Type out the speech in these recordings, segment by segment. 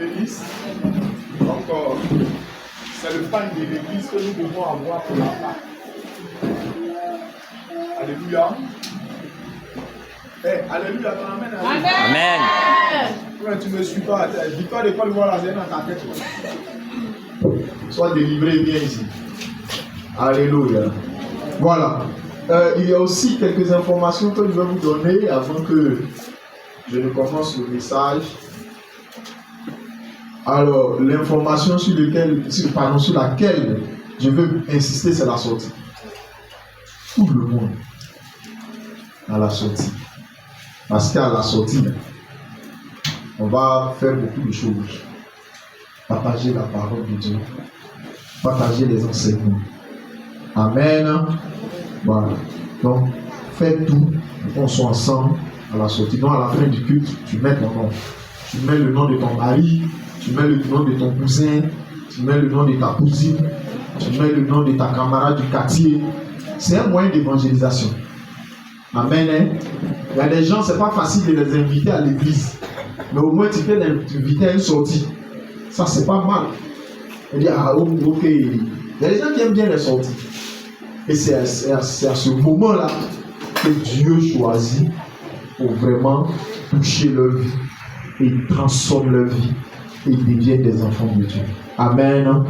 bénisse. Donc, c'est le pain de l'église que nous devons avoir pour la Pâque. Alléluia. Hey, alléluia, ton amen. Amen. Amen. Tu ne me suis pas. Dis-toi de quoi le voir la zèle dans ta tête. Sois délivré bien ici. Alléluia. Voilà. Il y a aussi quelques informations que je vais vous donner avant que je ne commence le message. Alors, l'information sur laquelle je veux insister, c'est la sortie. Tout le monde à la sortie. Parce qu'à la sortie, on va faire beaucoup de choses. Partager la parole de Dieu. Partager les enseignements. Amen. Voilà. Donc, faites tout pour qu'on soit ensemble à la sortie. Donc, à la fin du culte, tu mets ton nom. Tu mets le nom de ton mari, tu mets le nom de ton cousin, tu mets le nom de ta cousine, tu mets le nom de ta camarade du quartier. C'est un moyen d'évangélisation. Amen. Hein? Il y a des gens, c'est pas facile de les inviter à l'église. Mais au moins, tu peux les inviter à une sortie. Ça, c'est pas mal. On dit, ah, ok. Il y a des gens qui aiment bien les sorties. Et c'est à ce moment-là que Dieu choisit pour vraiment toucher leur vie. Et il transforme leur vie. Et ils deviennent des enfants de Dieu. Amen.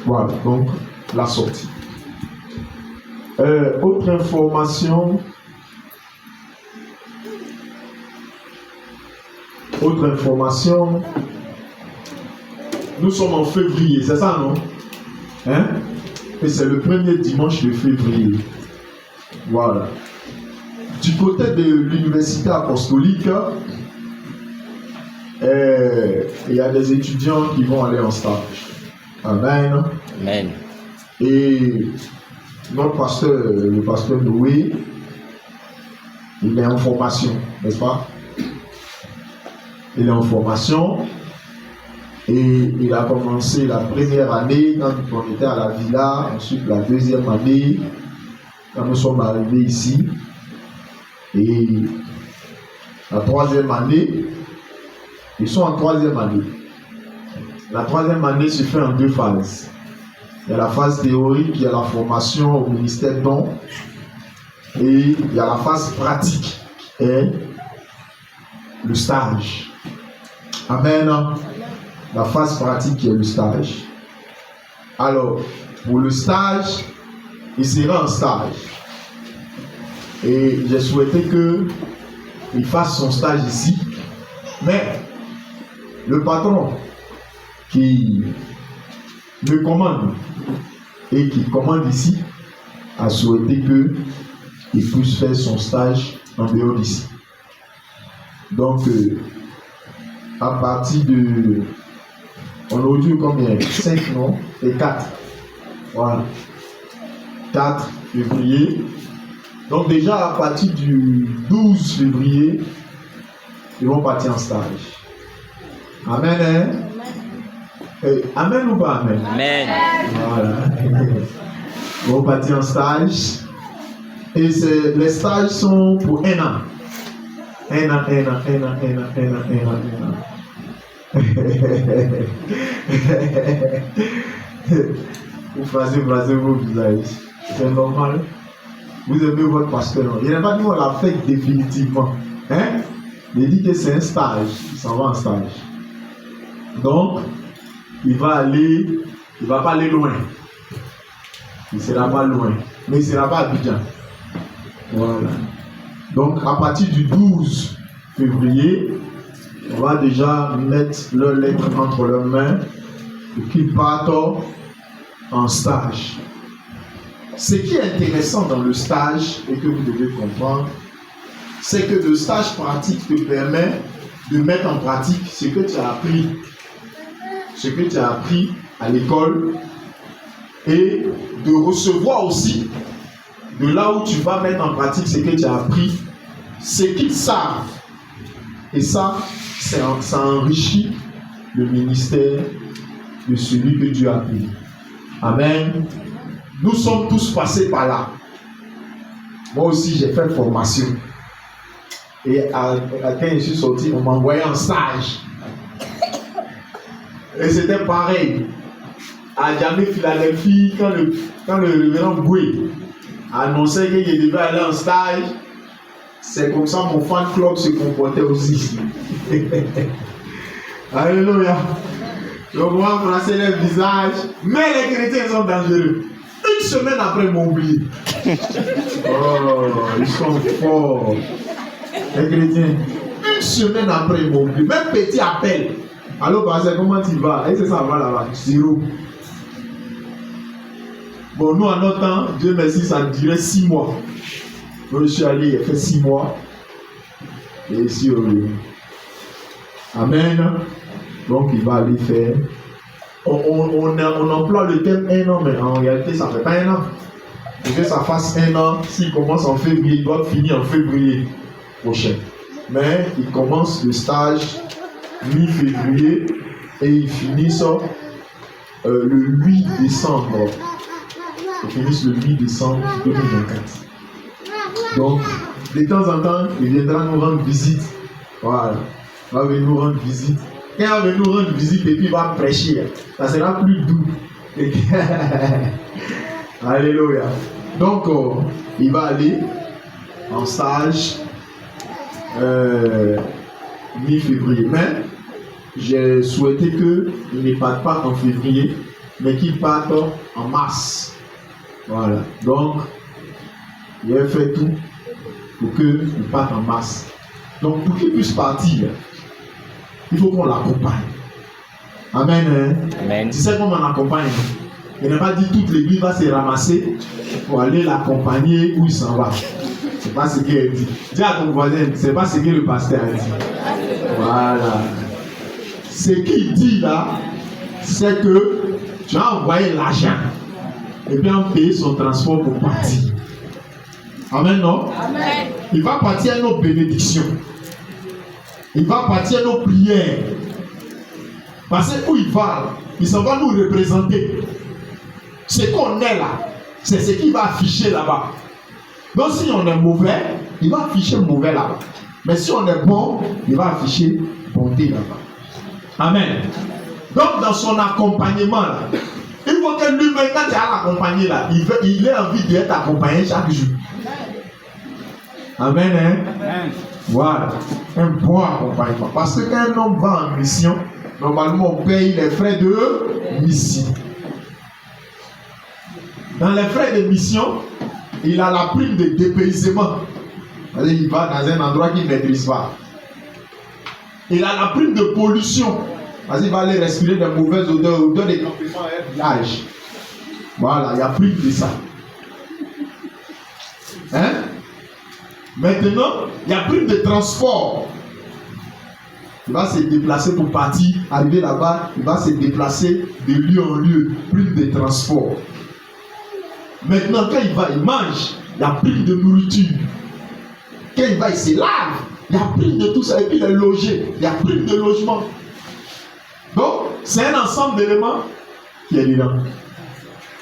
Voilà, donc, la sortie. Autre information. Nous sommes en février, c'est ça, non? Hein? Et c'est le premier dimanche de février. Voilà. Du côté de l'université apostolique, il y a des étudiants qui vont aller en stage. Amen. Amen. Et notre pasteur, le pasteur Noé, il est en formation, n'est-ce pas? Il est en formation et il a commencé la première année quand on était à la villa, ensuite la deuxième année quand nous sommes arrivés ici et la troisième année, ils sont en troisième année. La troisième année se fait en deux phases. Il y a la phase théorique, il y a la formation au ministère dont et il y a la phase pratique et le stage. Amen. La phase pratique est le stage. Alors, pour le stage, il sera en stage. Et j'ai souhaité qu'il fasse son stage ici. Mais, le patron qui me commande et qui commande ici a souhaité qu'il puisse faire son stage en dehors d'ici. Donc, à partir de... On a dit combien? 5 non? Et 4. Voilà. 4 février. Donc déjà, à partir du 12 février, ils vont partir en stage. Amen, hein? Amen ou pas amen? Amen. Voilà. Ils vont partir en stage. Et les stages sont pour 1 an. Un an. Vous frasez vos visages. C'est normal. Vous aimez votre pasteur. Il n'a pas dit qu'on l'a fait définitivement. Hein? Il dit que c'est un stage. Il s'en va en stage. Donc, il va pas aller loin. Il ne sera pas loin. Mais il ne sera pas à Abidjan. Voilà. Donc, à partir du 12 février, on va déjà mettre leurs lettres entre leurs mains pour qu'ils partent en stage. Ce qui est intéressant dans le stage et que vous devez comprendre, c'est que le stage pratique te permet de mettre en pratique ce que tu as appris à l'école et de recevoir aussi de là où tu vas mettre en pratique ce que tu as appris, ce qu'ils savent. Et ça enrichit le ministère de celui que Dieu a pris. Amen. Nous sommes tous passés par là. Moi aussi, j'ai fait formation. Et quand je suis sorti, on m'a envoyé en stage. Et c'était pareil. À Djamé, Philadelphie, quand le révérend Goué annonçait qu'il devait aller en stage, c'est comme ça mon fan club se comportait aussi. Alléluia. Donc on va embrasser les visages, mais les chrétiens sont dangereux. Une semaine après, ils m'ont oublié. Oh, ils sont forts. Les chrétiens. Une semaine après, ils m'ont oublié. Même petit appel. Allô, pasteur, comment tu vas? Et c'est ça, va là-bas. Zéro. Bon, nous, en notre temps, Dieu merci, ça durait 6 mois. Donc, je suis allé, il a fait 6 mois. Et ici, amen. Donc, il va aller faire. On emploie le terme 1 an, mais en réalité, ça ne fait pas 1 an. Il faut que ça fasse 1 an. S'il commence en février, il doit finir en février prochain. Mais il commence le stage mi-février et il finit ça le 8 décembre. Il finit le 8 décembre 2024. Donc, de temps en temps, il viendra nous rendre visite. Voilà. Il va venir nous rendre visite. Quand il va venir nous rendre visite et puis il va prêcher, ça sera plus doux. Alléluia. Donc, il va aller en stage mi-février. Mais j'ai souhaité qu'il ne parte pas en février, mais qu'il parte en mars. Voilà. Donc, il a fait tout pour qu'il parte en mars. Donc, pour qu'il puisse partir, il faut qu'on l'accompagne. Amen. Hein? Amen. Tu sais comment on accompagne? Il n'a pas dit toute l'église va se ramasser pour aller l'accompagner où il s'en va. C'est pas ce qu'elle dit. Dis à ton voisin, c'est pas ce que le pasteur a dit. Voilà. Ce qu'il dit là, c'est que tu as envoyé l'argent et bien payer son transport pour partir. Amen, non? Amen. Il va partir à nos bénédictions. Il va partir à nos prières. Parce que où il va, il s'en va nous représenter. Ce qu'on est là, c'est ce qu'il va afficher là-bas. Donc si on est mauvais, il va afficher mauvais là-bas. Mais si on est bon, il va afficher bonté là-bas. Amen. Donc dans son accompagnement là, il faut que lui-même, quand tu as l'accompagné là, il ait envie d'être accompagné chaque jour. Amen. Hein? Amen. Voilà. Un bon accompagnement. Parce que quand un homme va en mission, normalement on paye les frais de mission. Dans les frais de mission, il a la prime de dépaysement. Il va dans un endroit qu'il ne maîtrise pas. Il a la prime de pollution. Il va aller respirer de mauvaises odeurs, odeurs de campement et un village. Voilà, il y a prime de ça. Hein? Maintenant, il y a prime de transport. Il va se déplacer pour partir, arriver là-bas, il va se déplacer de lieu en lieu. Prime de transport. Maintenant, quand il va, il mange, il y a prime de nourriture. Quand il va, il se lave, il y a prime de tout ça. Et puis il est logé, il y a prime de logement. Donc, c'est un ensemble d'éléments qui est dedans.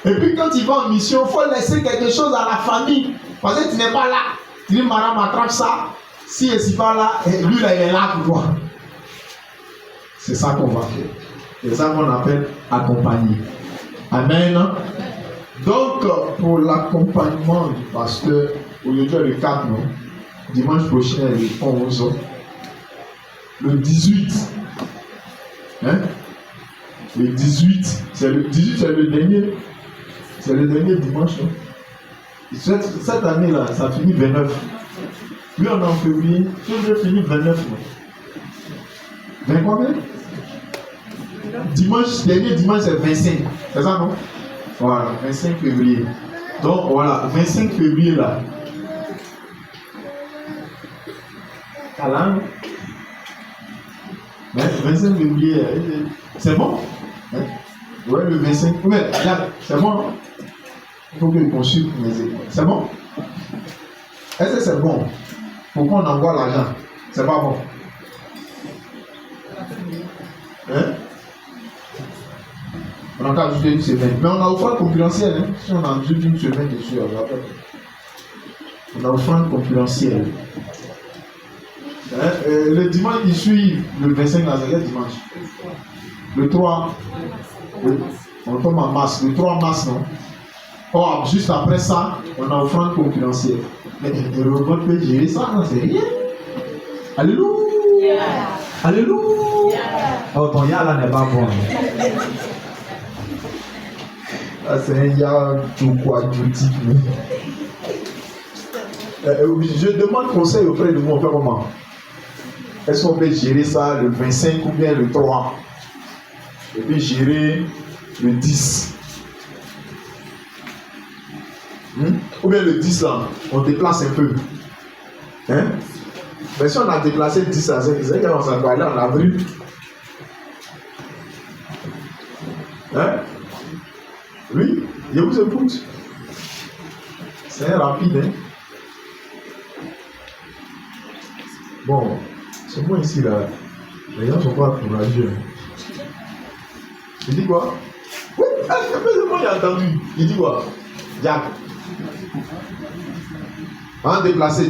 Et puis quand il va en mission, il faut laisser quelque chose à la famille. Parce que tu n'es pas là. Tu dis, madame, attrape ça. Si elle n'est pas là, lui là, il est là pour toi. C'est ça qu'on va faire. C'est ça qu'on appelle accompagner. Amen. Donc, pour l'accompagnement du pasteur, aujourd'hui le 4, non? Dimanche prochain, le 11, le 18. Hein? Le 18, c'est le 18, c'est le dernier. C'est le dernier dimanche. Non? Cette année-là, ça finit 29. Lui, on est en février. Je finis 29. Non? 20 combien? Dimanche, dernier dimanche, c'est 25. C'est ça, non? Voilà, 25 février. Donc, voilà, 25 février, là. Calam. 25 février, c'est bon? Hein? Ouais, le 25. Ouais, c'est bon, non? Il faut que je consulte mes écoles. C'est bon? Est-ce que c'est bon? Pourquoi on envoie l'argent? C'est pas bon. Hein? On a qu'à ajouter une semaine. Mais on a offrande concurrentielle. Hein? Si on ajoute une semaine dessus, on a offrande concurrentielle. Le dimanche qui suit le 25 là, c'est quel dimanche? Le 3. On tombe en mars. Le 3 mars, non? Or, juste après ça, on a offrande confidentielle. Mais le robot peut gérer ça, non, c'est rien. Alléluia. Alléluia. Oh, ton ya là n'est pas bon. Ah, c'est un ya tout quoi, tout type. Je demande conseil auprès de vous, on fait comment? Est-ce qu'on peut gérer ça le 25 ou bien le 3? Et puis gérer le 10. Ou bien le 10 là, on déplace un peu. Hein? Mais si on a déplacé 10 à 5, c'est qu'on s'en va aller en avril. Hein? Oui, je vous écoute. C'est rapide, hein? Bon, c'est moi ici là. Les gens ne sont pas courageux. Il dit quoi? Oui, il a entendu. Il dit quoi? Jack. On a déplacé 10.